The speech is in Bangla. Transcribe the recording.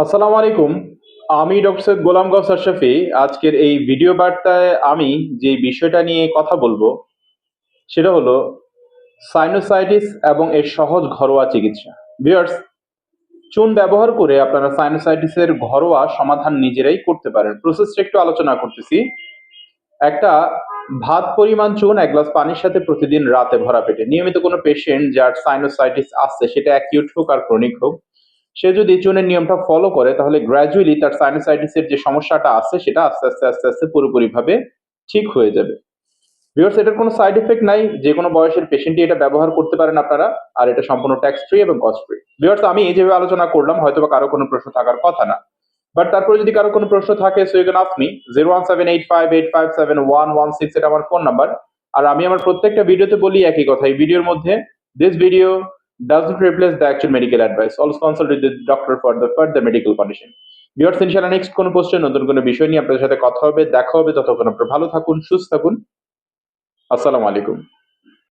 আসসালামু আলাইকুম। আমি ডক্টর সৈয়দ গোলাম গওস আশরাফি। আজকের এই ভিডিও বার্তায় আমি যে বিষয়টা নিয়ে কথা বলবো, সেটা হলো সাইনোসাইটিস এবং এর সহজ ঘরোয়া চিকিৎসা। ভিউয়ার্স, চুন ব্যবহার করে আপনারা সাইনোসাইটিসের ঘরোয়া সমাধান নিজেরাই করতে পারেন। প্রসেসটা একটু আলোচনা করতেছি। একটা ভাত পরিমাণ চুন ১ গ্লাস পানির সাথে প্রতিদিন রাতে ভরা পেটে। নিয়মিত কোনো পেশেন্ট যার সাইনোসাইটিস আছে, সেটা অ্যাকিউট হোক আর ক্রনিক হোক, সে যদি চুনের নিয়মটা ফলো করে তাহলে গ্র্যাজুয়ালি তার সাইনোসাইটিসের যে সমস্যাটা আছে সেটা আস্তে আস্তে পুরোপুরিভাবে ঠিক হয়ে যাবে। ভিউয়ার্স, এটার কোনো সাইড ইফেক্ট নাই। যেকোনো বয়সের পেশেন্টই এটা ব্যবহার করতে পারেন আপনারা। আর এটা সম্পূর্ণ ট্যাক্স ফ্রি এবং কস্ট ফ্রি। ভিউয়ার্স, আমি যেভাবে আলোচনা করলাম হয়তোবা কারো কোনো প্রশ্ন থাকার কথা না। বাট তারপরে যদি কারো কোনো প্রশ্ন থাকে so you can ask me. 01785857116 এটা আমার ফোন নাম্বার। আর আমি আমার প্রত্যেকটা ভিডিওতে বলি একই কথা। এই ভিডিওর মধ্যে this video does not replace the actual medical advice. Always consult with the doctor for the further medical condition. Viewers, ইনশাআল্লাহ নেক্সট কোনো পোস্টে নতুন কোনো বিষয় নিয়ে আপনাদের সাথে কথা হবে, দেখা হবে। ততক্ষণ আপনারা ভালো থাকুন, সুস্থ থাকুন। আসসালামু আলাইকুম।